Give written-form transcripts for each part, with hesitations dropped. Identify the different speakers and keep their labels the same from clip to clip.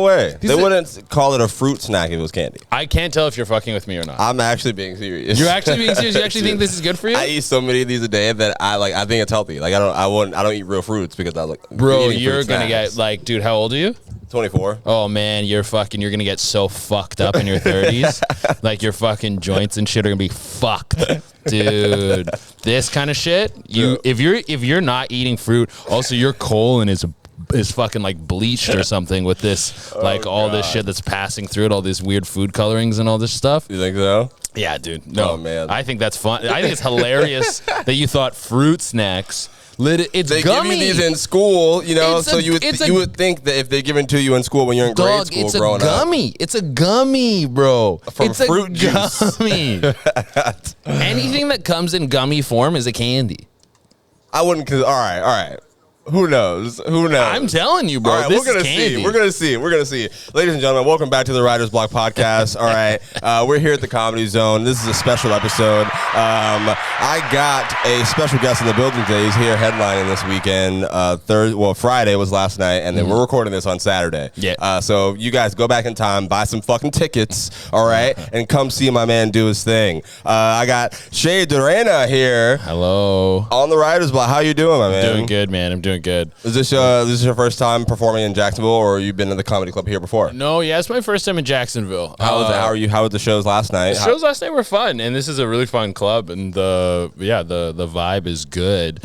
Speaker 1: way. They wouldn't call it a fruit snack if it was candy.
Speaker 2: I can't tell if you're fucking with me or not.
Speaker 1: I'm actually being serious.
Speaker 2: You're actually being serious? You actually think this is good for you?
Speaker 1: I eat so many of these a day that I think it's healthy. Like I don't eat real fruits because I like.
Speaker 2: Bro, you're gonna get like, dude, how old are you?
Speaker 1: 24.
Speaker 2: Oh man, you're gonna get so fucked up in your 30s. Like your fucking joints and shit are gonna be fucked, dude. This kind of shit, if you're not eating fruit, also your colon is fucking like bleached or something with this, like all this shit that's passing through it, all these weird food colorings and all this stuff.
Speaker 1: You think so?
Speaker 2: Yeah, dude. No,
Speaker 1: oh, man.
Speaker 2: I think that's fun. I think it's hilarious that you thought fruit snacks. They
Speaker 1: give you these in school, you know, so you would think that if they're given to you in school when you're in grade school growing up.
Speaker 2: It's a gummy, bro.
Speaker 1: From fruit juice.
Speaker 2: Gummy. Anything that comes in gummy form is a candy.
Speaker 1: I wouldn't, all right. Who knows?
Speaker 2: I'm telling you, bro.
Speaker 1: All right,
Speaker 2: this
Speaker 1: we're gonna
Speaker 2: is candy.
Speaker 1: see. We're gonna see. Ladies and gentlemen, welcome back to the Writer's Block podcast. All right, we're here at the Comedy Zone. This is a special episode. I got a special guest in the building today. He's here headlining this weekend. Friday was last night, and then we're recording this on Saturday.
Speaker 2: Yeah.
Speaker 1: So you guys go back in time, buy some fucking tickets, all right, and come see my man do his thing. I got Durena here.
Speaker 2: Hello.
Speaker 1: On the Writer's Block. How you doing, my man?
Speaker 2: Doing good, man. I'm doing good.
Speaker 1: Is this your first time performing in Jacksonville, or you've been to the comedy club here before?
Speaker 2: No, yeah, it's my first time in Jacksonville.
Speaker 1: How was it? How are you? How were the shows last night?
Speaker 2: The shows last night were fun, and this is a really fun club, and the vibe is good.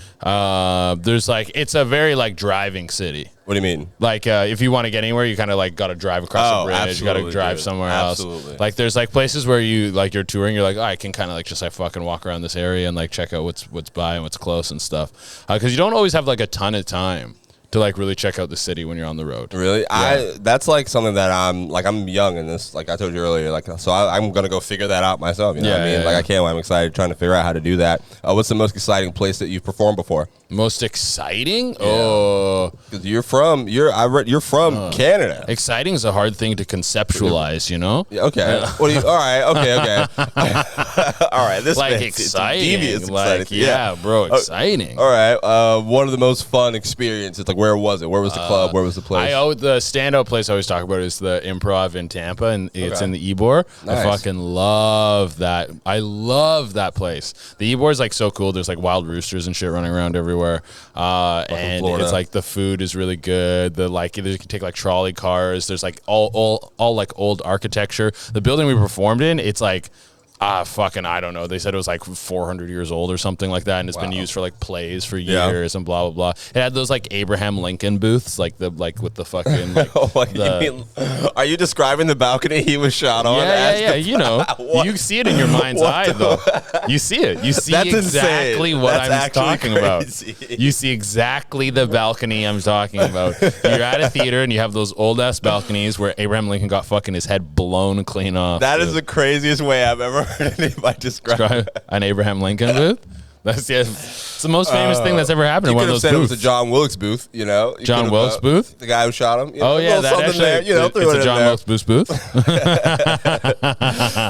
Speaker 2: There's it's a very driving city.
Speaker 1: What do you mean?
Speaker 2: Like, if you want to get anywhere, you kind of got to drive across a bridge. You got to drive somewhere else. Like, there's places where you you're touring. You're like, oh, I can kind of just fucking walk around this area and check out what's by and what's close and stuff. Because you don't always have a ton of time to really check out the city when you're on the road.
Speaker 1: Really?
Speaker 2: Yeah.
Speaker 1: That's something that I'm young in this, I told you earlier, so I'm gonna go figure that out myself. You know what I mean? I can't wait. I'm excited trying to figure out how to do that. What's the most exciting place that you've performed before?
Speaker 2: Most exciting? Yeah.
Speaker 1: Oh, because you're from Canada.
Speaker 2: Exciting is a hard thing to conceptualize, you know?
Speaker 1: Yeah, okay. All right. Okay. All right. This
Speaker 2: exciting.
Speaker 1: Devious exciting.
Speaker 2: Yeah, bro, exciting.
Speaker 1: All right. One of the most fun experiences. Where was it? Where was the club? Where was the place?
Speaker 2: The standout place I always talk about is the Improv in Tampa, and it's in the Ybor.
Speaker 1: Nice.
Speaker 2: I fucking love that. I love that place. The Ybor is so cool. There's wild roosters and shit running around everywhere. And
Speaker 1: Florida.
Speaker 2: it's the food is really good. You can take trolley cars. There's all old architecture. The building we performed in, it's I don't know. They said it was 400 years old or something like that, and it's been used for plays for years and blah blah blah. It had those Abraham Lincoln booths, with the fucking.
Speaker 1: Are you describing the balcony he was shot on?
Speaker 2: Yeah. You know, you see it in your mind's eye though. You see it. You see
Speaker 1: That's
Speaker 2: exactly
Speaker 1: insane.
Speaker 2: what
Speaker 1: That's
Speaker 2: I'm talking
Speaker 1: crazy.
Speaker 2: about. You see exactly the balcony I'm talking about. You're at a theater and you have those old ass balconies where Abraham Lincoln got fucking his head blown clean off.
Speaker 1: That is the craziest way I've ever heard anybody describe
Speaker 2: an Abraham Lincoln booth. It's the most famous thing that's ever happened in one of those booths.
Speaker 1: You could have said it was a John Wilkes booth, you know.
Speaker 2: John Wilkes booth?
Speaker 1: The guy who shot him.
Speaker 2: Oh, yeah, that actually,
Speaker 1: there, it's
Speaker 2: a John Wilkes booth.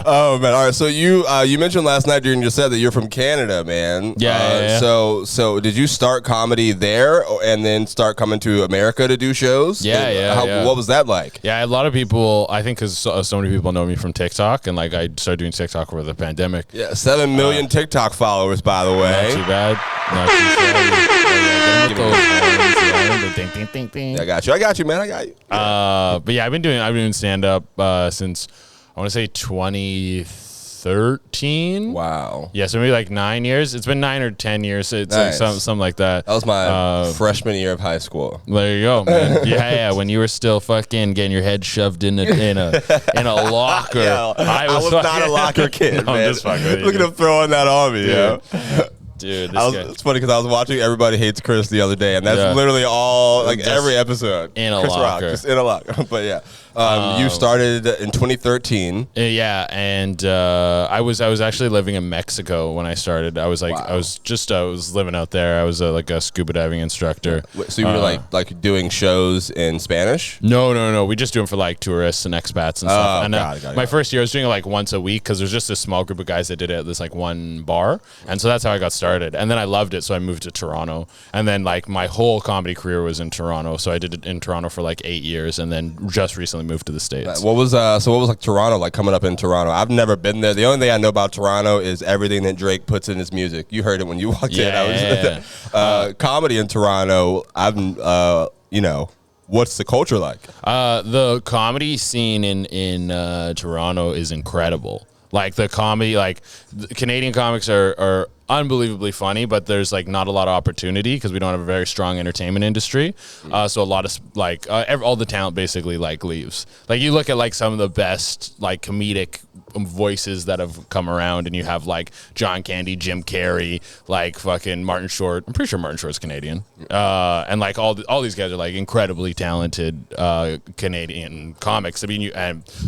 Speaker 1: Oh, man. All right, so you mentioned last night during your set that you're from Canada, man.
Speaker 2: Yeah.
Speaker 1: So did you start comedy there and then start coming to America to do shows?
Speaker 2: Yeah.
Speaker 1: What was that like?
Speaker 2: Yeah, a lot of people, I think because so many people know me from TikTok, and I started doing TikTok over the pandemic.
Speaker 1: Yeah, 7 million TikTok followers, by the way.
Speaker 2: Not too bad.
Speaker 1: I got you, man. I got you.
Speaker 2: But yeah, I've been doing stand up since I want to say 2013.
Speaker 1: Wow.
Speaker 2: Yeah, so maybe 9 years. It's been 9 or 10 years. It's
Speaker 1: nice.
Speaker 2: Something like that.
Speaker 1: That was my freshman year of high school.
Speaker 2: There you go, man. Yeah. When you were still fucking getting your head shoved in a locker.
Speaker 1: Yeah, I was not a locker kid, man.
Speaker 2: I'm just fucking with you,
Speaker 1: Look at him throwing that on me, yo.
Speaker 2: Dude,
Speaker 1: it's funny because I was watching Everybody Hates Chris the other day, and that's literally all every episode
Speaker 2: in a
Speaker 1: Chris
Speaker 2: locker.
Speaker 1: Rock, just in a locker. But yeah, you started in 2013.
Speaker 2: Yeah, and I was actually living in Mexico when I started. I was I was living out there. I was a scuba diving instructor.
Speaker 1: So you were like doing shows in Spanish?
Speaker 2: No. We just do them for tourists and expats and stuff. And
Speaker 1: got it.
Speaker 2: My first year, I was doing it once a week because there's just this small group of guys that did it at this one bar, and so that's how I got started. started. And then I loved it, so I moved to Toronto. And then like my whole comedy career was in Toronto. So I did it in Toronto for like 8 years, and then just recently moved to the States.
Speaker 1: What was like Toronto like coming up in Toronto? I've never been there. The only thing I know about Toronto is everything that Drake puts in his music. You heard it when you walked in. Comedy in Toronto, what's the culture like?
Speaker 2: The comedy scene in Toronto is incredible. Like the comedy, like the Canadian comics are unbelievably funny, but there's like not a lot of opportunity because we don't have a very strong entertainment industry. So a lot of like all the talent basically like leaves. Like you look at like some of the best like comedic voices that have come around, and you have like John Candy, Jim Carrey, like fucking Martin Short. I'm pretty sure Martin Short's Canadian. And like all these guys are like incredibly talented Canadian comics. I mean,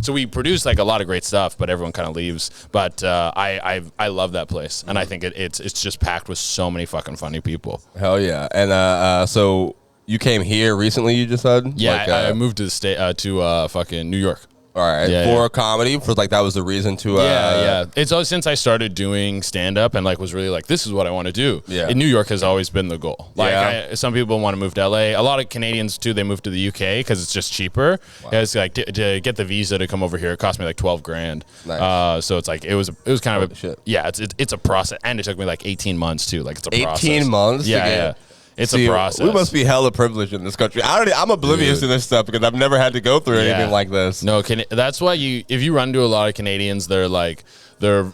Speaker 2: so we produce like a lot of great stuff, but everyone kind of leaves. But I love that place, and I think it's just packed with so many fucking funny people.
Speaker 1: Hell yeah! And so you came here recently? You just said?
Speaker 2: Yeah, I moved to the state to fucking New York.
Speaker 1: All right, for comedy, for like that was the reason to.
Speaker 2: It's always since I started doing stand up and like was really like, this is what I want to do. Yeah, in New York has always been the goal. Like some people want to move to LA. A lot of Canadians too. They move to the UK because it's just cheaper. Wow. It's like to get the visa to come over here, it cost me like $12,000. Nice. So it's like it was kind of it's a process, and it took me like 18 months too. Like it's a process.
Speaker 1: 18 months.
Speaker 2: Yeah. It's a process.
Speaker 1: We must be hella privileged in this country. I'm oblivious to this stuff because I've never had to go through anything like this.
Speaker 2: No, that's why if you run to a lot of Canadians, they're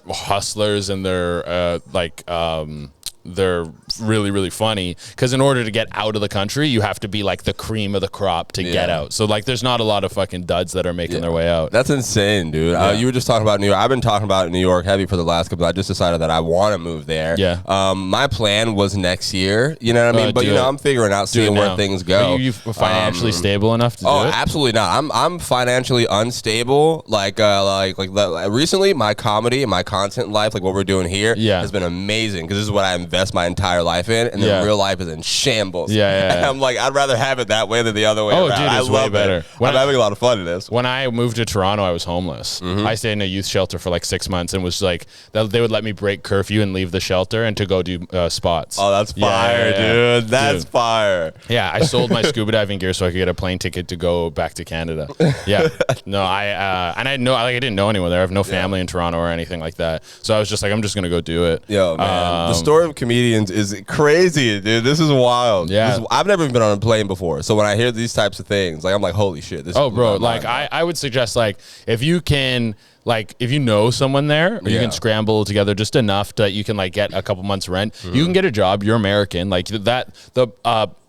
Speaker 2: hustlers, and they're really, really funny, because in order to get out of the country, you have to be like the cream of the crop to get out. So like there's not a lot of fucking duds that are making their way out.
Speaker 1: That's insane, dude. You were just talking about New York. I've been talking about New York heavy for the last couple. I just decided that I want to move there. My plan was next year, you know what I mean? But I'm figuring out, seeing where things go.
Speaker 2: Are you financially stable enough to do it?
Speaker 1: Oh, absolutely not. I'm financially unstable. Like recently, my comedy and my content life, like what we're doing here, has been amazing, because this is what I invest my entire life in, and then real life is in shambles. And I'm like, I'd rather have it that way than the other way around.
Speaker 2: Dude, it's way better.
Speaker 1: I'm having a lot of fun in this.
Speaker 2: When I moved to Toronto, I was homeless. I stayed in a youth shelter for like 6 months, and was like, they would let me break curfew and leave the shelter and to go do spots.
Speaker 1: Oh, that's fire, dude. That's fire.
Speaker 2: Yeah, I sold my scuba diving gear so I could get a plane ticket to go back to Canada. No, I didn't know anyone there. I have no family in Toronto or anything like that. So I was just like, I'm just gonna go do it.
Speaker 1: Yo, man, the story of comedians is crazy, dude. This is wild. I've never been on a plane before, so when I hear these types of things, like I'm like, holy shit. This
Speaker 2: bro, like I would suggest, like, if you can, like, if you know someone there, or you can scramble together just enough that you can like get a couple months rent, you can get a job. You're American, like that.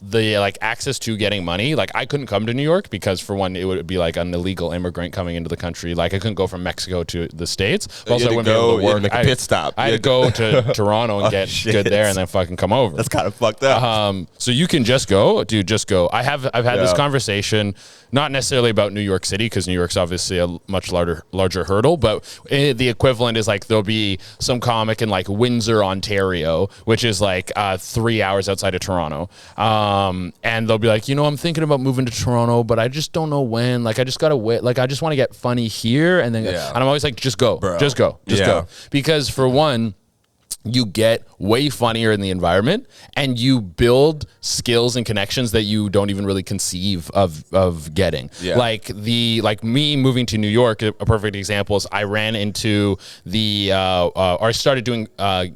Speaker 2: The like access to getting money, like I couldn't come to New York because, for one, it would be like an illegal immigrant coming into the country. Like I couldn't go from Mexico to the States.
Speaker 1: Also, I wouldn't be able to work. Make a pit stop.
Speaker 2: I had to go to Toronto and get good there, and then fucking come over.
Speaker 1: That's kind of fucked up.
Speaker 2: So you can just go, dude. Just go. I've had this conversation, not necessarily about New York City, because New York's obviously a much larger hurdle, but the equivalent is like there'll be some comic in like Windsor, Ontario, which is like 3 hours outside of Toronto. And they'll be like, I'm thinking about moving to Toronto, but I just don't know when. Like, I just gotta wait. Like, I just want to get funny here, and then and I'm always like, just go, bro. Just go, go. Because for one, you get way funnier in the environment, and you build skills and connections that you don't even really conceive of getting. Like me moving to New York, a perfect example is I ran into or I started doing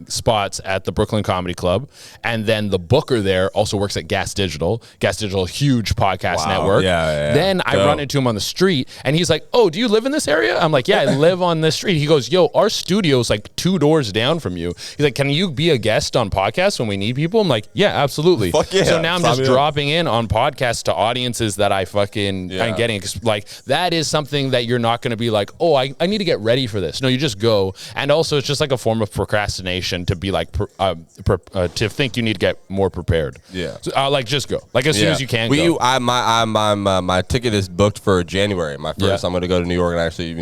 Speaker 2: spots at the Brooklyn Comedy Club, and then the booker there also works at Gas Digital, huge podcast network. Then I run into him on the street, and he's like, "Oh, do you live in this area?" I'm like, "Yeah, I live on this street." He goes, "Yo, our studio's like 2 doors down from you." He's like, "Can you be a guest on podcasts when we need people?" I'm like, "Yeah, absolutely."
Speaker 1: Fuck yeah.
Speaker 2: So now I'm just dropping in on podcasts to audiences that I fucking I'm getting. Like, that is something that you're not going to be like, "Oh, I need to get ready for this." No, you just go. And also, it's just like a form of procrastination to be like to think you need to get more prepared. So, like, just go. Like, as soon as you can. Go.
Speaker 1: My ticket is booked for January. My first, I'm going to go to New York and actually,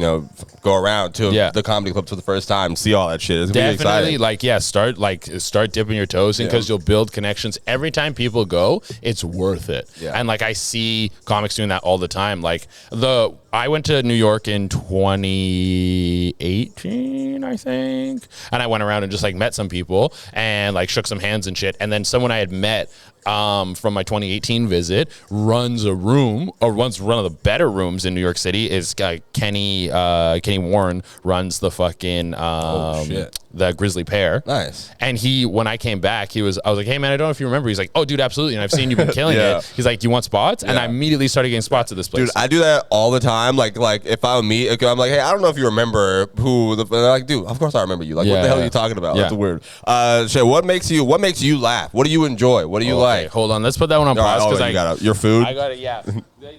Speaker 1: go around to the comedy club for the first time, see all that shit. It's gonna be exciting.
Speaker 2: Start dipping your toes in, because you'll build connections. Every time people go, it's worth it. And like, I see comics doing that all the time. Like I went to New York in 2018, I think, and I went around and just like met some people and like shook some hands and shit. And then someone I had met from my 2018 visit runs a room, or runs one of the better rooms in New York City. Is Kenny Warren runs the fucking the Grizzly Pear.
Speaker 1: Nice.
Speaker 2: And when I came back, I was like, hey man, I don't know if you remember. He's like, oh dude, absolutely. And I've seen you've been killing it. He's like, do you want spots? And I immediately started getting spots at this place.
Speaker 1: Dude, I do that all the time. Like if I meet, I'm like, hey, I don't know if you remember who. They're like, dude, of course I remember you. Like, what the hell are you talking about? That's weird. So what makes you laugh? What do you enjoy? What do you like?
Speaker 2: Hold on, let's put that one on pause because
Speaker 1: you got your food.
Speaker 2: I got it. Yeah.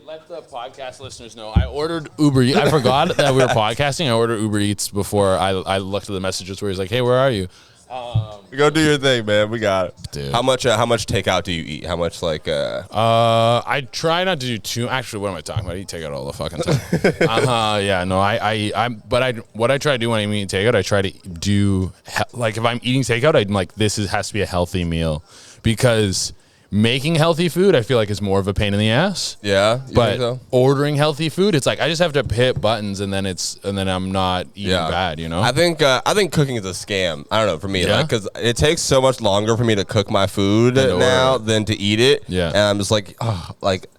Speaker 2: Let the podcast listeners know. I ordered Uber Eats. I forgot that we were podcasting. I ordered Uber Eats before I looked at the messages where he's like, hey, where are you?
Speaker 1: Go do your thing, man. We got it.
Speaker 2: Dude.
Speaker 1: How much takeout do you eat? How much
Speaker 2: I try not to do too. Actually, what am I talking about? I eat takeout all the fucking time. Yeah, no, what I try to do when I'm eating takeout, I try to do like if I'm eating takeout, I'm like has to be a healthy meal because making healthy food, I feel like is more of a pain in the ass.
Speaker 1: Yeah,
Speaker 2: but ordering healthy food, it's like I just have to hit buttons, and then I'm not eating bad. You know,
Speaker 1: I think cooking is a scam. I don't know for me, because it takes so much longer for me to cook my food now than to eat it. Yeah, and I'm just like, oh, like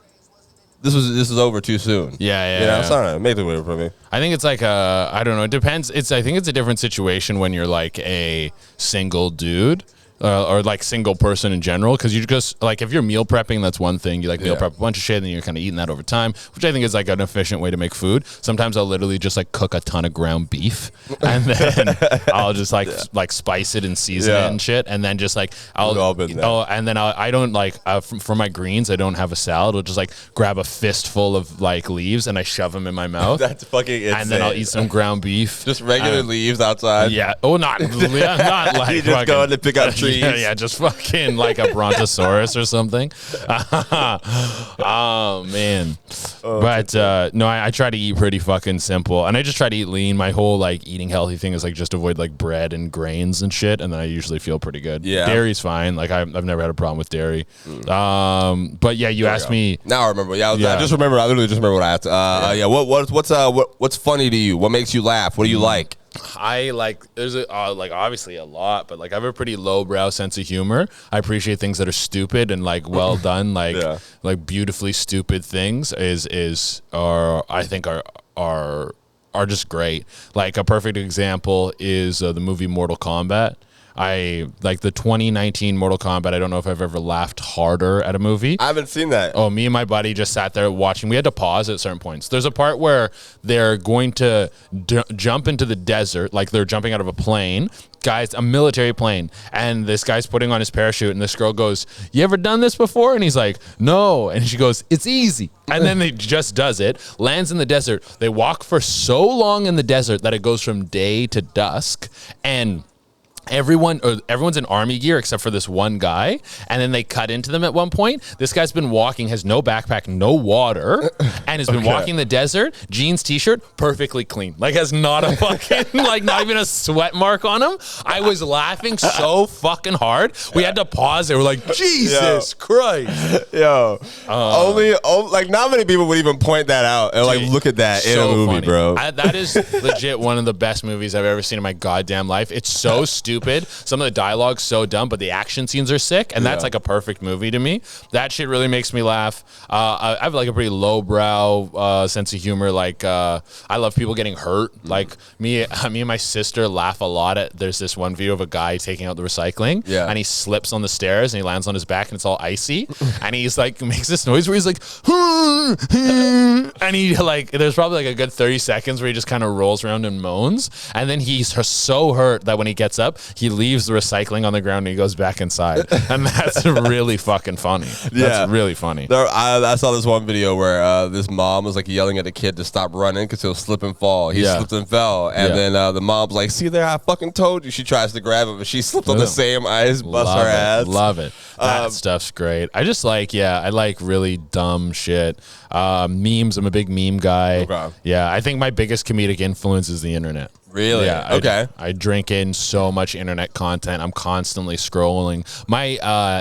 Speaker 1: this is over too soon.
Speaker 2: Yeah.
Speaker 1: Sorry, make it weird for me.
Speaker 2: I think it's like I don't know. It depends. I think it's a different situation when you're like a single dude. Or like single person in general, because you just like if you're meal prepping, that's one thing. You like meal prep a bunch of shit, and then you're kind of eating that over time, which I think is like an efficient way to make food. Sometimes I'll literally just like cook a ton of ground beef, and then I'll just like spice it and season it and shit, and then just like and then I don't like for my greens I don't have a salad. I'll just like grab a fistful of like leaves and I shove them in my mouth.
Speaker 1: That's fucking insane.
Speaker 2: And then I'll eat some ground beef,
Speaker 1: just regular leaves outside.
Speaker 2: Yeah. Oh, not like
Speaker 1: you just go in to pick up trees.
Speaker 2: Yeah, just fucking like a brontosaurus or something. Oh man. But no, I try to eat pretty fucking simple, and I just try to eat lean. My whole like eating healthy thing is like just avoid like bread and grains and shit, and then I usually feel pretty good. Yeah, dairy's fine. Like I've never had a problem with dairy. But yeah, you asked me.
Speaker 1: Now I remember. I literally just remember what I asked. What's funny to you? What makes you laugh? What do you like?
Speaker 2: I like there's like obviously a lot, but like I have a pretty lowbrow sense of humor. I appreciate things that are stupid and like well done, like like beautifully stupid things I think are just great. Like a perfect example is the movie Mortal Kombat. I like the 2019 Mortal Kombat. I don't know if I've ever laughed harder at a movie.
Speaker 1: I haven't seen that.
Speaker 2: Oh, me and my buddy just sat there watching. We had to pause at certain points. There's a part where they're going to jump into the desert, like they're jumping out of a plane. Guys, a military plane, and this guy's putting on his parachute, and this girl goes, "You ever done this before?" And he's like, "No," and she goes, "It's easy." And then they just does it, lands in the desert. They walk for so long in the desert that it goes from day to dusk, and everyone's in army gear except for this one guy, and then they cut into them at one point. This guy's been walking, has no backpack, no water, and has been walking the desert, jeans, t-shirt, perfectly clean, like has not a fucking like not even a sweat mark on him. I was laughing so fucking hard we had to pause. They were like, Jesus Christ.
Speaker 1: Only like not many people would even point that out and like look at that in a movie, funny. Bro.
Speaker 2: That is legit one of the best movies I've ever seen in my goddamn life. It's so stupid. Some of the dialogue's so dumb, but the action scenes are sick, and that's like a perfect movie to me. That shit really makes me laugh. I have like a pretty lowbrow sense of humor. Like I love people getting hurt. Like me and my sister laugh a lot at. There's this one video of a guy taking out the recycling, and he slips on the stairs and he lands on his back and it's all icy, and he's like makes this noise where he's like, and he like there's probably like a good 30 seconds where he just kind of rolls around and moans, and then he's so hurt that when he gets up, he leaves the recycling on the ground and he goes back inside. And that's really fucking funny. That's really funny.
Speaker 1: I saw this one video where this mom was like yelling at the kid to stop running because he'll slip and fall. He slipped and fell. And then the mom's like, see there, I fucking told you. She tries to grab him, but she slipped on the same ice, bust her ass.
Speaker 2: Love it. That stuff's great. I just like, I like really dumb shit. Memes. I'm a big meme guy. Okay. Yeah, I think my biggest comedic influence is the internet.
Speaker 1: Really?
Speaker 2: Yeah.
Speaker 1: Okay.
Speaker 2: I drink in so much internet content. I'm constantly scrolling. My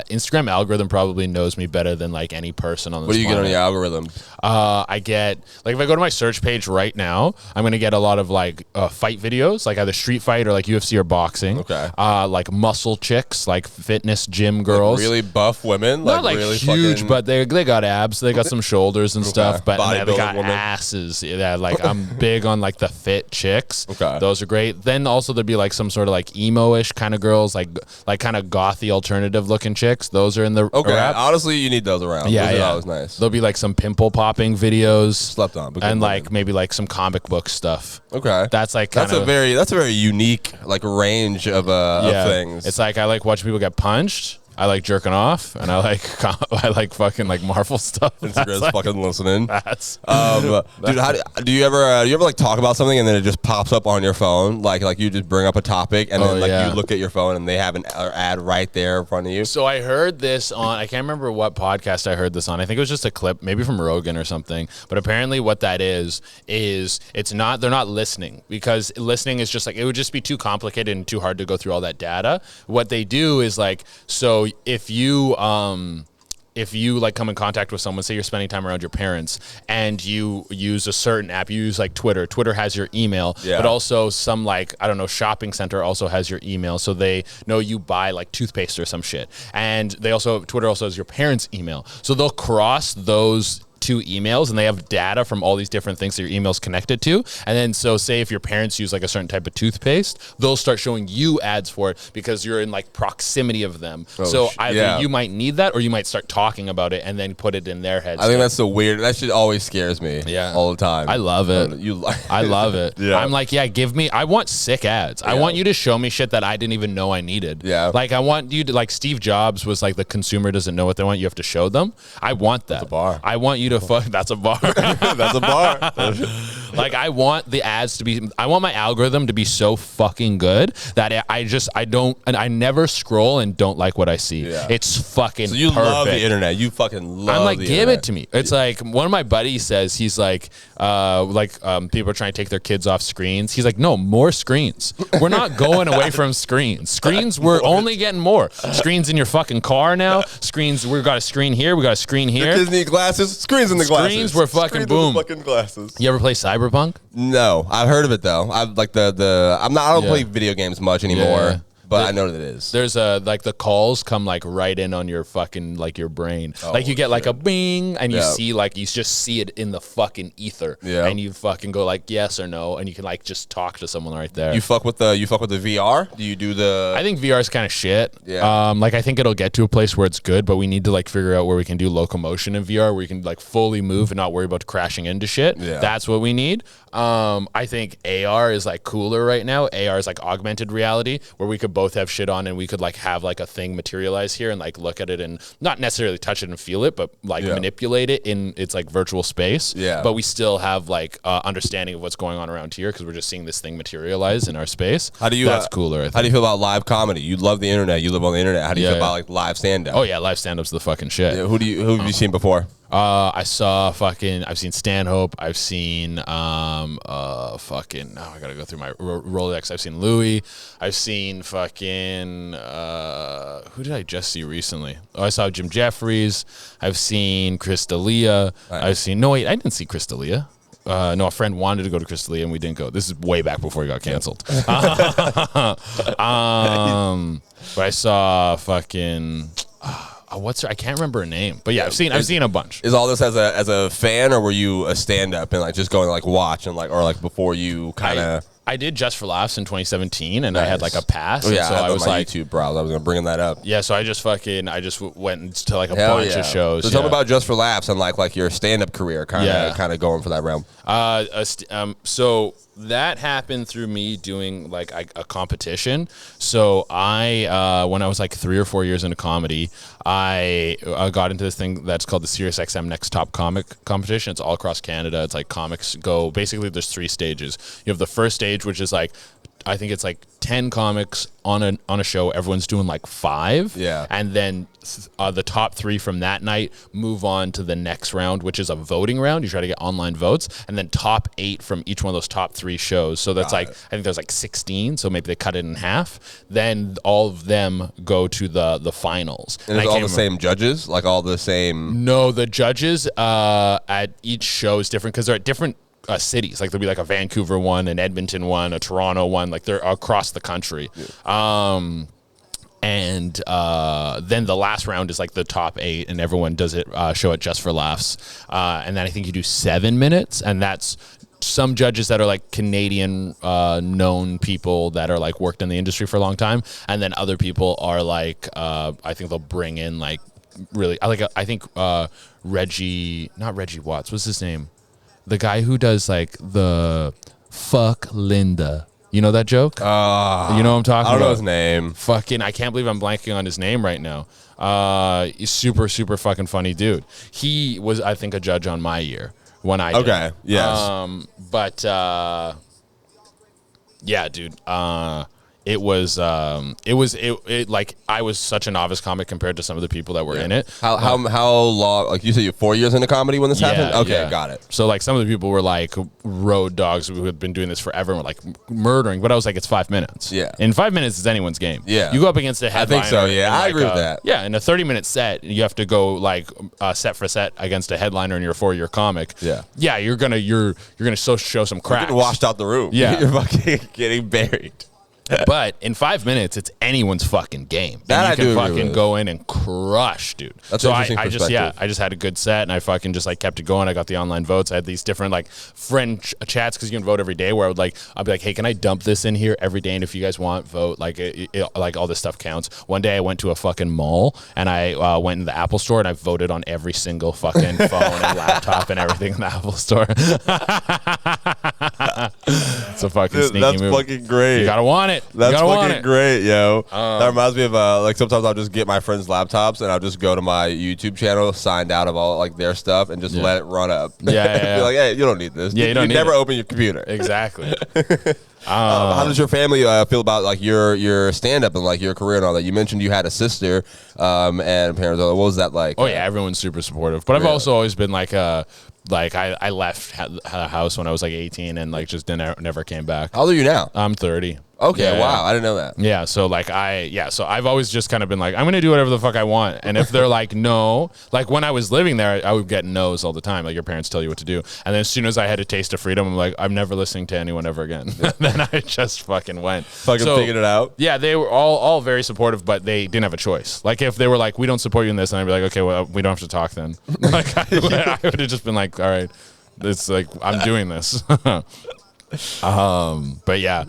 Speaker 2: Instagram algorithm probably knows me better than like any person on this
Speaker 1: What do you get on
Speaker 2: planet.
Speaker 1: the algorithm?
Speaker 2: I get, like, if I go to my search page right now, I'm going to get a lot of like fight videos, like either street fight or like UFC or boxing.
Speaker 1: Okay.
Speaker 2: Like muscle chicks, like fitness gym girls.
Speaker 1: Like really buff women?
Speaker 2: Not like
Speaker 1: really
Speaker 2: huge,
Speaker 1: fucking...
Speaker 2: but they got abs. They got some shoulders and stuff. But and they
Speaker 1: Bodybuilding
Speaker 2: got
Speaker 1: woman.
Speaker 2: asses. Yeah, like I'm big on like the fit chicks.
Speaker 1: Okay.
Speaker 2: Those are great. Then also there'd be like some sort of like emo-ish kind of girls, like kind of gothy alternative looking chicks. Those are in the
Speaker 1: Okay.
Speaker 2: rap.
Speaker 1: Honestly, you need those around.
Speaker 2: Yeah,
Speaker 1: Those
Speaker 2: yeah.
Speaker 1: are always nice.
Speaker 2: There'll be like some pimple popping videos.
Speaker 1: Slept on. But
Speaker 2: And
Speaker 1: good
Speaker 2: like
Speaker 1: women.
Speaker 2: maybe like some comic book stuff.
Speaker 1: Okay.
Speaker 2: That's like
Speaker 1: That's a very unique like range of things.
Speaker 2: It's like I like watching people get punched. I like jerking off, and I like fucking like Marvel stuff.
Speaker 1: Instagram's
Speaker 2: That's
Speaker 1: fucking listening.
Speaker 2: That's
Speaker 1: Dude, how do you ever like talk about something and then it just pops up on your phone? Like you just bring up a topic and then you look at your phone and they have an ad right there in front of you.
Speaker 2: So I heard this on, I can't remember what podcast I heard this on. I think it was just a clip, maybe from Rogan or something. But apparently what that is it's not, they're not listening, because listening is just like, it would just be too complicated and too hard to go through all that data. What they do is like, so if you like come in contact with someone, say you're spending time around your parents and you use a certain app, you use like Twitter has your email, but also some like, I don't know, shopping center also has your email. So they know you buy like toothpaste or some shit. And Twitter also has your parents' email. So they'll cross those two emails and they have data from all these different things that your email's connected to. And then so say if your parents use like a certain type of toothpaste, they'll start showing you ads for it because you're in like proximity of them. So either you might need that or you might start talking about it and then put it in their heads.
Speaker 1: I think that's so weird. That shit always scares me.
Speaker 2: Yeah.
Speaker 1: All the time.
Speaker 2: I love it. I love it.
Speaker 1: Yeah.
Speaker 2: I'm like, I want sick ads. I want you to show me shit that I didn't even know I needed.
Speaker 1: Yeah.
Speaker 2: Like I want you to, like Steve Jobs was like, the consumer doesn't know what they want. You have to show them. I want that.
Speaker 1: That's a bar.
Speaker 2: I want you to that's a bar.
Speaker 1: That's a bar.
Speaker 2: Like I want the ads to be, I want my algorithm to be so fucking good that I never scroll and don't like what I see.
Speaker 1: Yeah.
Speaker 2: It's fucking
Speaker 1: So you
Speaker 2: perfect.
Speaker 1: love the internet. You fucking love
Speaker 2: I'm like,
Speaker 1: the
Speaker 2: give
Speaker 1: internet.
Speaker 2: it to me. It's like one of my buddies says, he's like, people are trying to take their kids off screens. He's like, no, more screens. We're not going away from screens. Screens, we're only getting more. Screens in your fucking car now. Screens, we've got a screen here. We got a screen here.
Speaker 1: Kids need glasses. Screens in the glasses.
Speaker 2: Screens were fucking
Speaker 1: Screens in
Speaker 2: boom.
Speaker 1: the fucking glasses.
Speaker 2: You ever play Cyberpunk?
Speaker 1: No, I've heard of it though. I've like I don't play video games much anymore.
Speaker 2: Yeah.
Speaker 1: But I know that it is.
Speaker 2: There's like the calls come like right in on your fucking like your brain. Like you get like a bing and you see like you just see it in the fucking ether.
Speaker 1: Yeah.
Speaker 2: And you fucking go like yes or no and you can like just talk to someone right there.
Speaker 1: You fuck with the VR? Do you do the
Speaker 2: I think VR is kind of shit.
Speaker 1: Yeah.
Speaker 2: Like I think it'll get to a place where it's good, but we need to like figure out where we can do locomotion in VR, where you can like fully move and not worry about crashing into shit.
Speaker 1: Yeah.
Speaker 2: That's what we need. I think AR is like cooler right now. AR is like augmented reality, where we could both have shit on and we could like have like a thing materialize here and like look at it and not necessarily touch it and feel it, but like manipulate it in its like virtual space.
Speaker 1: Yeah.
Speaker 2: But we still have like understanding of what's going on around here because we're just seeing this thing materialize in our space.
Speaker 1: How do you
Speaker 2: That's cooler. I think.
Speaker 1: How do you feel about live comedy? You love the internet. You live on the internet. How do you feel
Speaker 2: Yeah.
Speaker 1: about like live stand up?
Speaker 2: Oh yeah, live stand-up's the fucking shit.
Speaker 1: Yeah, who have you seen before?
Speaker 2: I've seen Stanhope. I've seen I gotta go through my Rolodex. I've seen Louis. I've seen fucking who did I just see recently? Oh, I saw Jim Jeffries. I've seen Chris D'Elia.
Speaker 1: Nice.
Speaker 2: I didn't see Chris D'Elia. No, a friend wanted to go to Chris D'Elia and we didn't go. This is way back before he got canceled. But I saw fucking I can't remember her name, but yeah, I've seen a bunch.
Speaker 1: Is all this as a fan, or were you a stand up and like just going like watch and like or like before you kind of?
Speaker 2: I did Just for Laughs in 2017, and I had like a pass.
Speaker 1: Oh, yeah,
Speaker 2: and so I was
Speaker 1: my
Speaker 2: like,
Speaker 1: YouTube browse. I was gonna bring that up.
Speaker 2: yeah. So I just went to like a
Speaker 1: Hell
Speaker 2: bunch
Speaker 1: yeah.
Speaker 2: of shows.
Speaker 1: So tell me about Just for Laughs and like your stand up career, kind of going for that realm.
Speaker 2: So that happened through me doing like a competition. So I, when I was like 3 or 4 years into comedy, I got into this thing that's called the SiriusXM Next Top Comic competition. It's all across Canada. It's like comics go, basically there's 3 stages. You have the first stage, which is like I think it's like 10 comics on a show. Everyone's doing like 5.
Speaker 1: Yeah.
Speaker 2: And then the top 3 from that night move on to the next round, which is a voting round. You try to get online votes, and then top 8 from each one of those top 3 shows. So that's I think there's like 16. So maybe they cut it in half. Then all of them go to the finals.
Speaker 1: And it's all the same judges, like all the same.
Speaker 2: No, the judges at each show is different because they're at different cities. Like there'll be like a Vancouver one, an Edmonton one, a Toronto one. Like they're across the country. Yeah. And then the last round is like the top 8, and everyone does it show it just for laughs. And then I think you do 7 minutes, and that's some judges that are like Canadian known people that are like worked in the industry for a long time, and then other people are like I think they'll bring in like really I think not Reggie Watts, what's his name? The guy who does like the fuck Linda. You know that joke? You know what I'm talking about?
Speaker 1: I don't know his name.
Speaker 2: Fucking, I can't believe I'm blanking on his name right now. He's super, super fucking funny dude. He was, I think, a judge on my year when I did.
Speaker 1: Okay, yes.
Speaker 2: But, yeah, dude. It was like I was such a novice comic compared to some of the people that were in it.
Speaker 1: How long? Like you said, you're 4 years into comedy when this happened. Okay, got it.
Speaker 2: So like some of the people were like road dogs who had been doing this forever and were like murdering, but I was like, it's 5 minutes.
Speaker 1: Yeah,
Speaker 2: in 5 minutes is anyone's game.
Speaker 1: Yeah,
Speaker 2: you go up against a headliner.
Speaker 1: I think so. Yeah, I agree with that.
Speaker 2: Yeah, in a 30-minute set, you have to go like set for set against a headliner and you're a 4-year comic. Yeah, you're gonna show some cracks.
Speaker 1: You're getting washed out the room.
Speaker 2: Yeah,
Speaker 1: you're fucking getting buried.
Speaker 2: But in 5 minutes, it's anyone's fucking game.
Speaker 1: That
Speaker 2: and you can fucking go in and crush, dude.
Speaker 1: That's
Speaker 2: so
Speaker 1: interesting
Speaker 2: I just had a good set, and I fucking just like kept it going. I got the online votes. I had these different like friend chats because you can vote every day. Where I'd be like, hey, can I dump this in here every day? And if you guys want, vote. Like like all this stuff counts. One day I went to a fucking mall and I went in the Apple store and I voted on every single fucking phone and laptop and everything in the Apple store. It's a fucking sneaky move.
Speaker 1: That's fucking great.
Speaker 2: You gotta want it.
Speaker 1: That's fucking great, yo. That reminds me of like sometimes I'll just get my friends' laptops and I'll just go to my YouTube channel, signed out of all like their stuff, and just let it run up.
Speaker 2: Yeah.
Speaker 1: Be like, hey, you don't need this.
Speaker 2: Yeah, you don't need
Speaker 1: never
Speaker 2: it.
Speaker 1: Open your computer.
Speaker 2: Exactly.
Speaker 1: How does your family feel about like your stand up and like your career and all that? You mentioned you had a sister and parents. What was that like?
Speaker 2: Oh yeah, everyone's super supportive. But I've also always been like I left the house when I was like 18 and like just never came back.
Speaker 1: How old are you now?
Speaker 2: I'm 30.
Speaker 1: Okay, wow, I didn't know that.
Speaker 2: Yeah, so like so I've always just kind of been like, I'm gonna do whatever the fuck I want, and if they're like no, like when I was living there, I would get no's all the time. Like your parents tell you what to do, and then as soon as I had a taste of freedom, I'm like, I'm never listening to anyone ever again. Then I just fucking went,
Speaker 1: figured it out.
Speaker 2: Yeah, they were all very supportive, but they didn't have a choice. Like if they were like, we don't support you in this, and I'd be like, okay, well, we don't have to talk then. Like I would have just been like, all right, it's like I'm doing this. But yeah,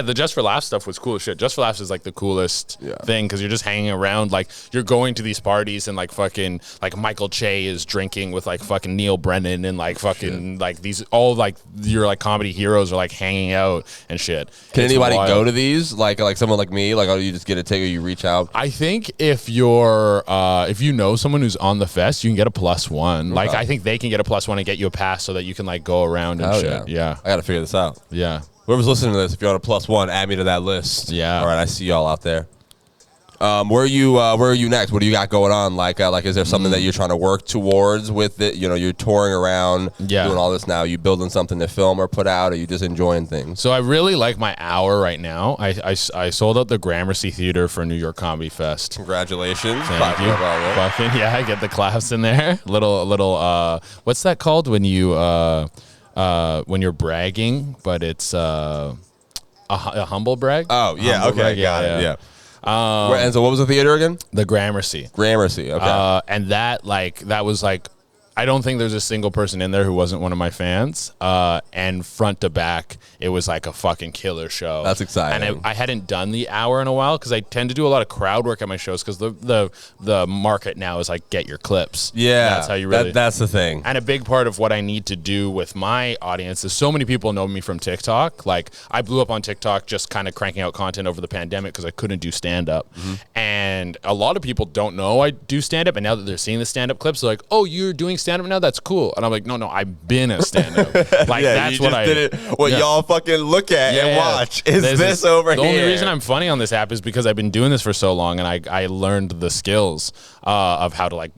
Speaker 2: the Just for Laughs stuff was cool as shit. Just for Laughs is like the coolest thing because you're just hanging around, like you're going to these parties and like fucking like Michael Che is drinking with like fucking Neil Brennan and like fucking like these all like your like comedy heroes are like hanging out and shit.
Speaker 1: Can anybody go to these? Like someone like me? Like, oh, you just get a ticket, you reach out?
Speaker 2: I think if you're if you know someone who's on the fest, you can get a +1. Like I think they can get a +1 and get you a pass so that you can like go around and shit. Yeah.
Speaker 1: I gotta figure this out.
Speaker 2: Yeah.
Speaker 1: Whoever's listening to this, if you're on a +1, add me to that list.
Speaker 2: Yeah.
Speaker 1: All right, I see y'all out there. Where are you next? What do you got going on? Like is there something that you're trying to work towards with it? You know, you're touring around, doing all this now. You building something to film or put out, or you just enjoying things?
Speaker 2: So I really like my hour right now. I sold out the Gramercy Theater for New York Comedy Fest.
Speaker 1: Congratulations!
Speaker 2: Thank you. Fucking yeah, I get the claps in there. Little what's that called when you're bragging, but it's a humble brag?
Speaker 1: Oh, yeah.
Speaker 2: Humble
Speaker 1: Okay,
Speaker 2: brag,
Speaker 1: got it. Yeah.
Speaker 2: Yeah.
Speaker 1: And so what was the theater again?
Speaker 2: The Gramercy.
Speaker 1: Gramercy, okay.
Speaker 2: And that was like, I don't think there's a single person in there who wasn't one of my fans. And front to back, it was like a fucking killer show.
Speaker 1: That's exciting.
Speaker 2: And I hadn't done the hour in a while because I tend to do a lot of crowd work at my shows because the market now is like get your clips.
Speaker 1: Yeah,
Speaker 2: that's how you really.
Speaker 1: That's the thing.
Speaker 2: And a big part of what I need to do with my audience is so many people know me from TikTok. Like I blew up on TikTok just kind of cranking out content over the pandemic because I couldn't do stand up. And a lot of people don't know I do stand up, and now that they're seeing the stand up clips, they're like, "Oh, you're doing stand-up now? That's cool. And I'm like, no, I've been a stand-up. Like,
Speaker 1: yeah,
Speaker 2: that's
Speaker 1: you
Speaker 2: what
Speaker 1: just
Speaker 2: I
Speaker 1: did it. What y'all fucking look at and watch is this over here.
Speaker 2: The only reason I'm funny on this app is because I've been doing this for so long, and I learned the skills of how to like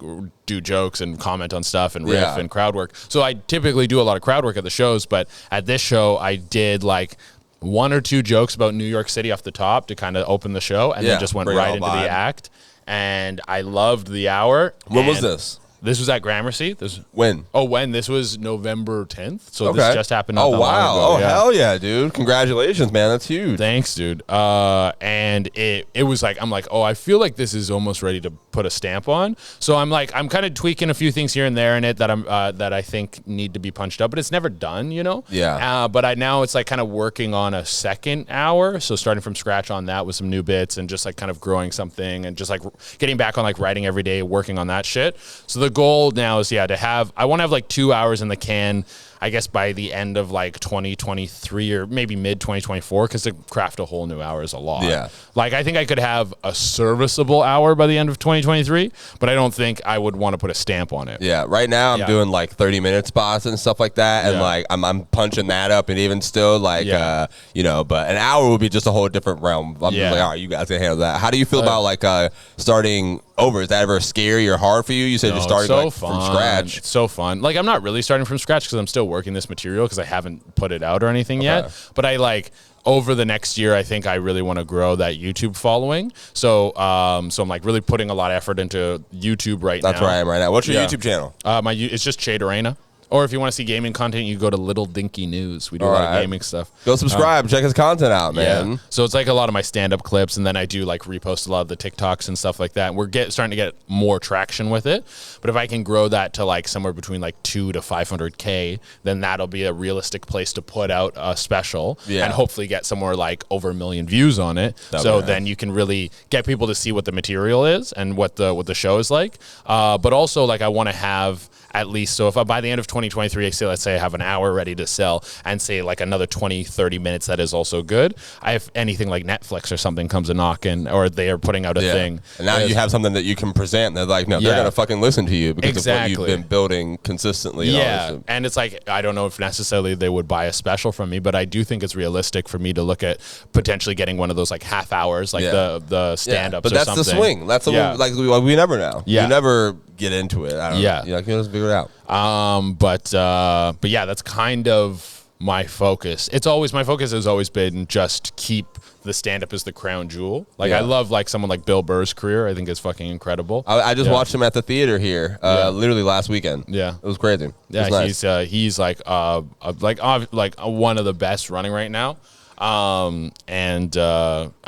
Speaker 2: do jokes and comment on stuff and riff and crowd work. So I typically do a lot of crowd work at the shows, but at this show I did like 1 or 2 jokes about New York City off the top to kind of open the show, and then just went right into the act. And I loved the hour.
Speaker 1: When was this?
Speaker 2: This was at Gramercy.
Speaker 1: When?
Speaker 2: When? This was November 10th. So this just happened not that
Speaker 1: wow.
Speaker 2: long ago.
Speaker 1: Oh, hell yeah, dude. Congratulations, man. That's huge.
Speaker 2: Thanks, dude. And it was like, I'm like, oh, I feel like this is almost ready to put a stamp on. So I'm kind of tweaking a few things here and there in it that I think need to be punched up, but it's never done, you know?
Speaker 1: Yeah.
Speaker 2: But now it's like kind of working on a second hour. So starting from scratch on that with some new bits and just like kind of growing something and just like getting back on like writing every day, working on that shit. So the goal now is I want to have like 2 hours in the can, I guess, by the end of like 2023 or maybe mid 2024, because to craft a whole new hour is a lot.
Speaker 1: Yeah.
Speaker 2: Like, I think I could have a serviceable hour by the end of 2023, but I don't think I would want to put a stamp on it.
Speaker 1: Yeah. Right now I'm doing like 30-minute spots and stuff like that. And like I'm punching that up, and even still like, you know, but an hour would be just a whole different realm. I'm just like, all right, you guys can handle that. How do you feel about like starting over? Is that ever scary or hard for you? You said you're starting like, from scratch.
Speaker 2: It's so fun. Like, I'm not really starting from scratch because I'm still working this material because I haven't put it out or anything yet. But I like over the next year, I think I really want to grow that YouTube following. So I'm like really putting a lot of effort into YouTube right now.
Speaker 1: That's where I am right now. What's your YouTube channel?
Speaker 2: It's just Durena. Or if you want to see gaming content, you go to Little Dinky News. We do a lot of gaming stuff.
Speaker 1: Go subscribe. Check his content out, man.
Speaker 2: Yeah. So it's like a lot of my stand-up clips, and then I do like repost a lot of the TikToks and stuff like that. And we're starting to get more traction with it. But if I can grow that to like somewhere between like 2 to 500K, then that'll be a realistic place to put out a special and hopefully get somewhere like over 1 million views on it. Then you can really get people to see what the material is and what the show is like. But also, like, I want to have at least, so if by the end of 2023, let's say I have an hour ready to sell and say like another 20, 30 minutes that is also good. If anything like Netflix or something comes a knocking, or they are putting out a thing.
Speaker 1: And now you have something that you can present. They're like, no, they're going to fucking listen to you because of what you've been building consistently.
Speaker 2: Yeah. And it's like, I don't know if necessarily they would buy a special from me, but I do think it's realistic for me to look at potentially getting one of those like half hours, like the stand-ups
Speaker 1: but that's
Speaker 2: or something.
Speaker 1: the swing. That's like we never know.
Speaker 2: Yeah.
Speaker 1: You never get into it. I don't know. You're like, let's figure it out.
Speaker 2: But yeah, that's kind of my focus. My focus has always been just keep the stand-up as the crown jewel. Like, I love like someone like Bill Burr's career. I think is fucking incredible.
Speaker 1: I just watched him at the theater here, literally last weekend.
Speaker 2: Yeah,
Speaker 1: it was crazy.
Speaker 2: Yeah,
Speaker 1: nice.
Speaker 2: he's like one of the best running right now. I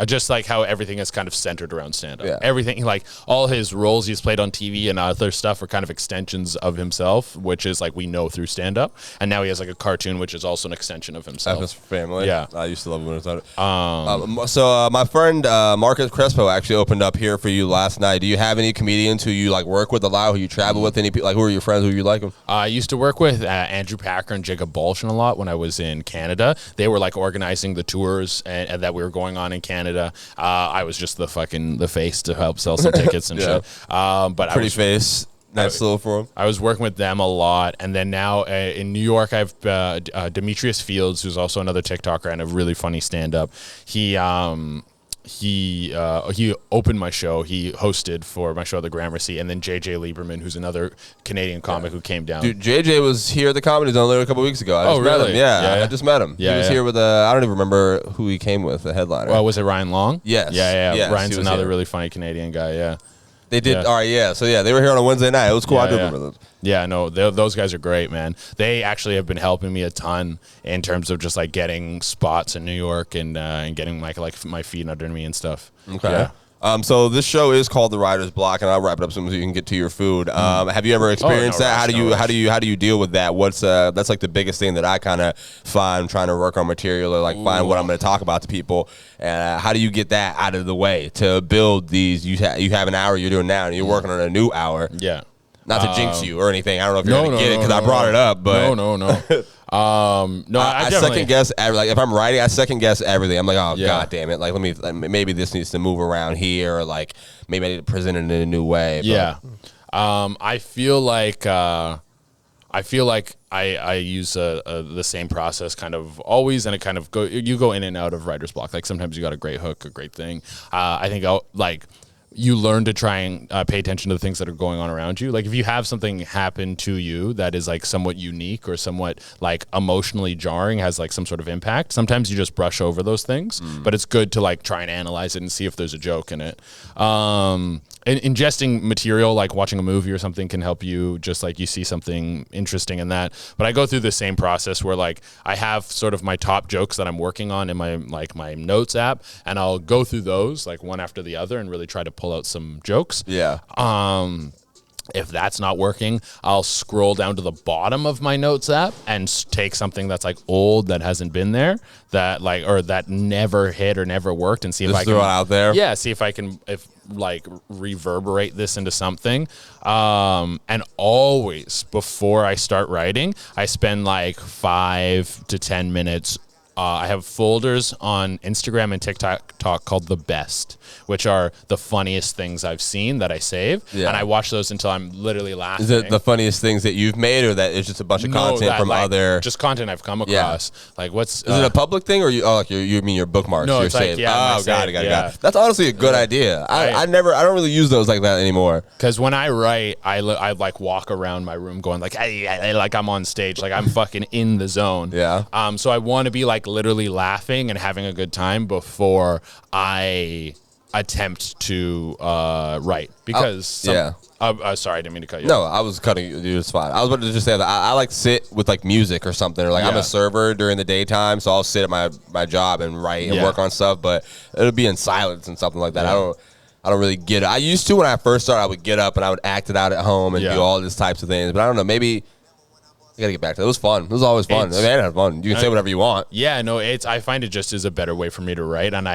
Speaker 2: just like how everything is kind of centered around stand-up. Everything, like all his roles he's played on TV and other stuff are kind of extensions of himself, which is like we know through stand-up. And now he has like a cartoon, which is also an extension of himself.
Speaker 1: His family.
Speaker 2: Yeah,
Speaker 1: I used to love when it was So my friend Marcus Crespo actually opened up here for you last night. Do you have any comedians who you like work with a lot, who you travel with? Any like who are your friends who you like them?
Speaker 2: I used to work with Andrew Packer and Jacob Bolshin a lot when I was in Canada. They were like organizing the tours and that we were going on in Canada. I was just the face to help sell some tickets and shit. But
Speaker 1: pretty face. Nice little for him.
Speaker 2: I was working with them a lot, and then now in New York, I've Demetrius Fields, who's also another TikToker and a really funny stand-up. He opened my show. He hosted for my show, The Gramercy, and then JJ Lieberman, who's another Canadian comic who came down.
Speaker 1: Dude, JJ was here at the Comedy Zone a couple weeks ago. I just met him. Yeah, I just met him. He was here with I don't even remember who he came with, the headliner.
Speaker 2: Well, was it Ryan Long?
Speaker 1: Yes.
Speaker 2: Yeah. Ryan's another really funny Canadian guy. Yeah.
Speaker 1: They did. All right. So they were here on a Wednesday night. It was cool. I do remember those.
Speaker 2: Yeah, no, those guys are great, man. They actually have been helping me a ton in terms of just like getting spots in New York and getting my feet under me and stuff.
Speaker 1: Okay.
Speaker 2: Yeah.
Speaker 1: So this show is called The Writer's Block, and I'll wrap it up soon so you can get to your food. Have you ever experienced that? How do you deal with that? What's that's like the biggest thing that I kind of find trying to work on material or like find what I'm going to talk about to people. And how do you get that out of the way to build these? You have an hour you're doing now, and you're working on a new hour.
Speaker 2: Yeah.
Speaker 1: Not to jinx you or anything. I don't know if you're going to get it because I brought it up, but
Speaker 2: no. I
Speaker 1: second guess like if I'm writing, I second guess everything. I'm like, oh god damn it! Like maybe this needs to move around here, or like maybe I need to present it in a new way. But.
Speaker 2: Yeah, I feel like I feel like I use the same process kind of always, and it kind of you go in and out of writer's block. Like sometimes you got a great hook, a great thing. I think you learn to try and pay attention to the things that are going on around you. Like if you have something happen to you that is like somewhat unique or somewhat like emotionally jarring, has like some sort of impact, sometimes you just brush over those things, but it's good to like try and analyze it and see if there's a joke in it. And ingesting material, like watching a movie or something, can help you, just like you see something interesting in that. But I go through the same process where like I have sort of my top jokes that I'm working on in my notes app, and I'll go through those like one after the other and really try to pull out some jokes.
Speaker 1: Yeah.
Speaker 2: If that's not working, I'll scroll down to the bottom of my notes app and take something that's like old, that hasn't been there, that like, or that never hit or never worked, and see if I can
Speaker 1: throw it out there.
Speaker 2: Yeah, see if I can reverberate this into something. And always before I start writing, I spend like 5 to 10 minutes. I have folders on Instagram and TikTok called The Best, which are the funniest things I've seen that I save. Yeah. And I watch those until I'm literally laughing.
Speaker 1: Is it the funniest things that you've made, or that is just a bunch of content from other?
Speaker 2: Just content I've come across. Yeah. Like what's...
Speaker 1: Is it a public thing, or you mean your bookmarks?
Speaker 2: No,
Speaker 1: you're
Speaker 2: it's like,
Speaker 1: got it. That's honestly a good idea. I don't really use those like that anymore.
Speaker 2: Because when I write, I like walk around my room going like, like I'm on stage, like I'm fucking in the zone.
Speaker 1: Yeah.
Speaker 2: So I want to be like literally laughing and having a good time before I attempt to write, because sorry, I didn't mean to cut you.
Speaker 1: No, I was cutting you. It's fine. I was about to just say that I like sit with like music or something, or like I'm a server during the daytime, so I'll sit at my job and write and work on stuff, but it'll be in silence and something like that. I don't really get it. I used to when I first started. I would get up and I would act it out at home and do all these types of things, but I don't know, maybe I gotta get back to it. It was fun. It was always fun. I had fun. You can say whatever you want.
Speaker 2: Yeah, no, I find it just is a better way for me to write. And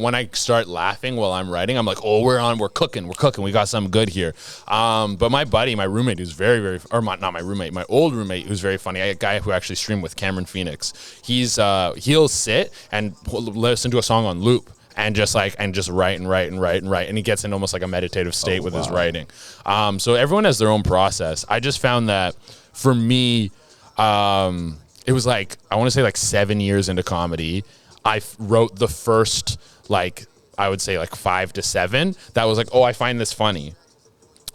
Speaker 2: when I start laughing while I'm writing, I'm like, oh, we're cooking, we got something good here. But my buddy, my roommate, who's not my roommate, my old roommate, who's very funny, a guy who actually streamed with Cameron Phoenix. He'll sit and listen to a song on loop. And just write, and he gets in almost like a meditative state with his writing. So everyone has their own process. I just found that for me, it was like, I want to say like 7 years into comedy, I wrote the first I would say 5 to 7. That was like, oh, I find this funny.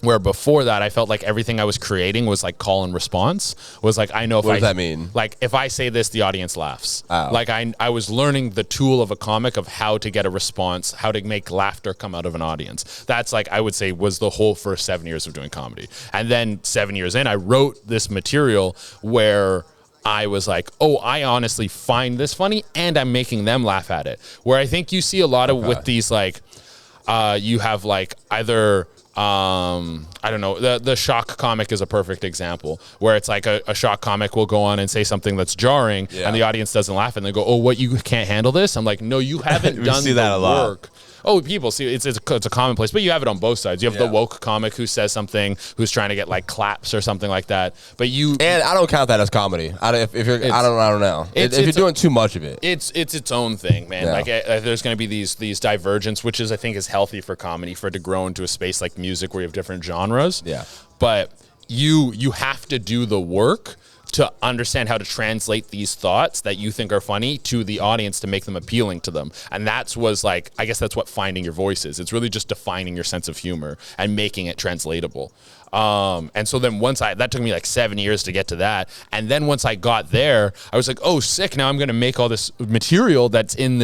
Speaker 2: Where before that, I felt like everything I was creating was like call and response. Was like, I know if
Speaker 1: what does that mean?
Speaker 2: Like if I say this, the audience laughs.
Speaker 1: Oh.
Speaker 2: Like I was learning the tool of a comic of how to get a response, how to make laughter come out of an audience. That's like, I would say, was the whole first 7 years of doing comedy. And then 7 years in, I wrote this material where I was like, oh, I honestly find this funny and I'm making them laugh at it. Where I think you see a lot of with these you have like either... I don't know, the shock comic is a perfect example, where it's like a shock comic will go on and say something that's jarring and the audience doesn't laugh and they go, oh, what, you can't handle this? I'm like, no, you haven't done
Speaker 1: see that
Speaker 2: the
Speaker 1: a lot.
Speaker 2: work. Oh, people see it's a commonplace, but you have it on both sides. You have the woke comic who says something, who's trying to get like claps or something like that. But and
Speaker 1: I don't count that as comedy. I don't know. If you're doing too much of it,
Speaker 2: it's its own thing, man. Like there's going to be these divergence, which I think is healthy for comedy, for it to grow into a space like music where you have different genres.
Speaker 1: Yeah.
Speaker 2: But you have to do the work to understand how to translate these thoughts that you think are funny to the audience to make them appealing to them. And I guess that's what finding your voice is. It's really just defining your sense of humor and making it translatable. And so then that took me like 7 years to get to that. And then once I got there, I was like, oh, sick. Now I'm going to make all this material that's in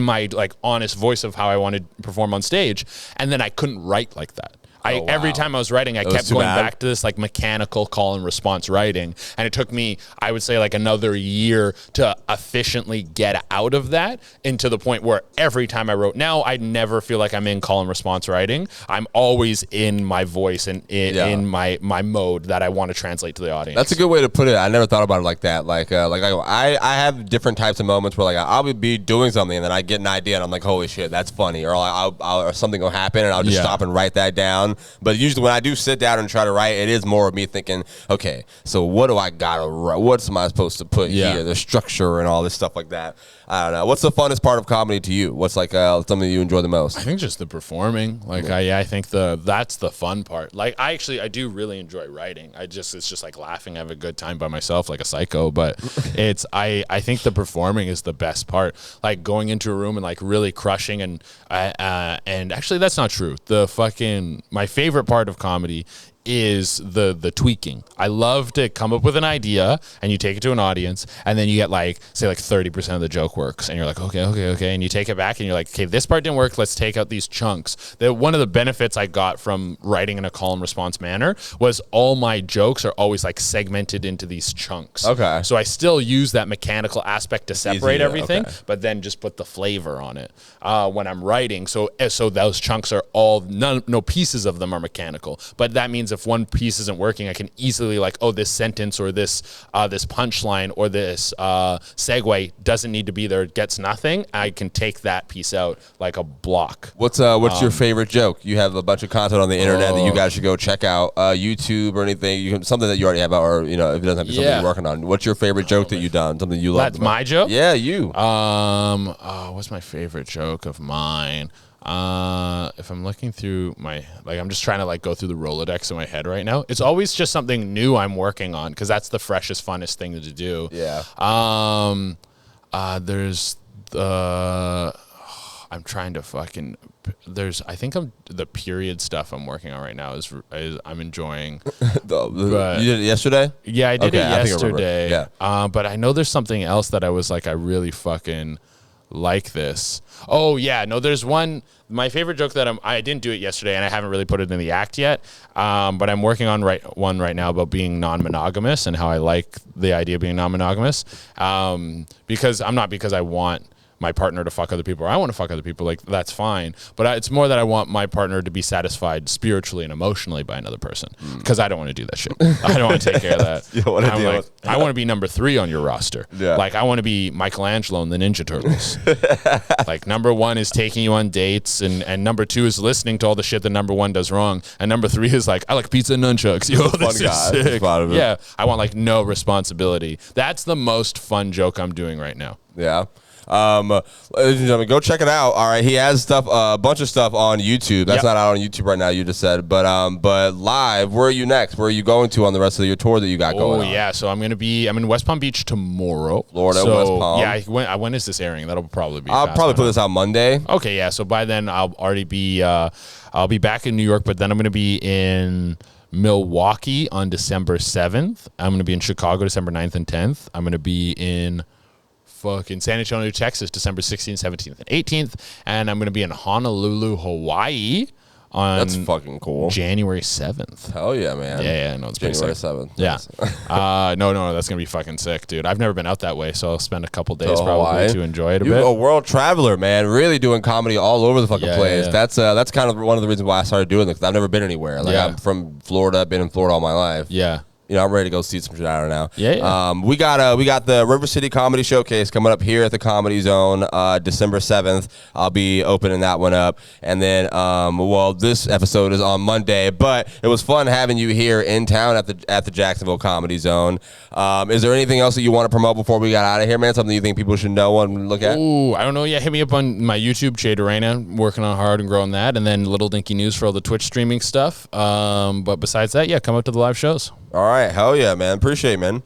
Speaker 2: my like honest voice of how I want to perform on stage. And then I couldn't write like that. Every time I was writing, I kept going back to this like mechanical call and response writing. And it took me, I would say, like another year to efficiently get out of that, into the point where every time I wrote, now I never feel like I'm in call and response writing. I'm always in my voice and in my mode that I want to translate to the audience.
Speaker 1: That's a good way to put it. I never thought about it like that. I have different types of moments where like I'll be doing something and then I get an idea and I'm like, holy shit, that's funny. Or something will happen and I'll just stop and write that down. But usually when I do sit down and try to write, it is more of me thinking, okay, so what do I gotta write? What am I supposed to put here? The structure and all this stuff like that. I don't know. What's the funnest part of comedy to you? What's like something you enjoy the most?
Speaker 2: I think just the performing. Like I think that's the fun part. Like I do really enjoy writing. It's just like laughing, I have a good time by myself like a psycho. But I think the performing is the best part. Like going into a room and like really crushing and actually that's not true. My favorite part of comedy is the tweaking. I love to come up with an idea and you take it to an audience and then you get like, say like 30% of the joke works and you're like, okay. And you take it back and you're like, okay, this part didn't work. Let's take out these chunks. One of the benefits I got from writing in a call and response manner was all my jokes are always like segmented into these chunks. Okay. So I still use that mechanical aspect to separate everything, but then just put the flavor on it when I'm writing. So those chunks are all, no pieces of them are mechanical, but that means if one piece isn't working, I can easily like, oh, this sentence or this punchline or this segue doesn't need to be there. It gets nothing. I can take that piece out like a block.
Speaker 1: What's your favorite joke? You have a bunch of content on the internet that you guys should go check out. YouTube or anything, something that you already have out, or if it doesn't have to be something you're working on. What's your favorite joke that you've done? Something you love?
Speaker 2: That's my joke?
Speaker 1: Yeah, you.
Speaker 2: What's my favorite joke of mine? If I'm looking through I'm just trying to like go through the Rolodex in my head right now. It's always just something new I'm working on because that's the freshest, funnest thing to do. Yeah. There's I'm trying to the period stuff I'm working on right now is I'm enjoying.
Speaker 1: You did it yesterday?
Speaker 2: Yeah, I did it yesterday. Yeah. But I know there's something else that I was like, I really fucking like this. Oh yeah, no, there's one. My favorite joke that I didn't do it yesterday, and I haven't really put it in the act yet. But I'm working on one right now about being non-monogamous and how I like the idea of being non-monogamous. Because I want my partner to fuck other people, or I want to fuck other people, like that's fine. But it's more that I want my partner to be satisfied spiritually and emotionally by another person, because I don't want to do that shit. I don't want to take care of that. You don't want to deal with. I want to be number 3 on your roster. Yeah. Like I want to be Michelangelo in the Ninja Turtles. Like number 1 is taking you on dates, and number 2 is listening to all the shit that number 1 does wrong, and number 3 is like, I like pizza and nunchucks. Yo, this is sick. Yeah, I want like no responsibility. That's the most fun joke I'm doing right now.
Speaker 1: Yeah. Ladies and gentlemen, go check it out. All right, he has stuff, a bunch of stuff on YouTube. That's not out on YouTube right now. You just said, but live. Where are you next? Where are you going to on the rest of your tour that you got going on?
Speaker 2: Oh yeah, so I'm in West Palm Beach tomorrow,
Speaker 1: Florida. West Palm.
Speaker 2: Yeah, when is this airing? That'll probably be.
Speaker 1: I'll probably put this out Monday.
Speaker 2: Okay, yeah. So by then I'll already be. I'll be back in New York, but then I'm going to be in Milwaukee on December 7th. I'm going to be in Chicago December 9th and 10th. I'm going to be in fucking San Antonio, Texas, December 16th, 17th, and 18th. And I'm going to be in Honolulu, Hawaii on
Speaker 1: That's fucking cool.
Speaker 2: January 7th.
Speaker 1: Hell yeah, man.
Speaker 2: Yeah, no, it's
Speaker 1: January
Speaker 2: pretty sick.
Speaker 1: 7th.
Speaker 2: Yeah. No, that's going to be fucking sick, dude. I've never been out that way, so I'll spend a couple days probably to enjoy it a bit.
Speaker 1: You're a world traveler, man. Really doing comedy all over the fucking place. Yeah. That's kind of one of the reasons why I started doing this, because I've never been anywhere. Like, I'm from Florida. I've been in Florida all my life. Yeah. I'm ready to go see some shit out now. Yeah. We got the River City Comedy Showcase coming up here at the Comedy Zone, December 7th. I'll be opening that one up, and then this episode is on Monday. But it was fun having you here in town at the Jacksonville Comedy Zone. Is there anything else that you want to promote before we got out of here, man? Something you think people should know and look at?
Speaker 2: Ooh, I don't know. Yeah, hit me up on my YouTube, Durena, working on hard and growing that, and then Little Dinky News for all the Twitch streaming stuff. But besides that, yeah, come up to the live shows.
Speaker 1: All right, hell yeah, man. Appreciate it, man.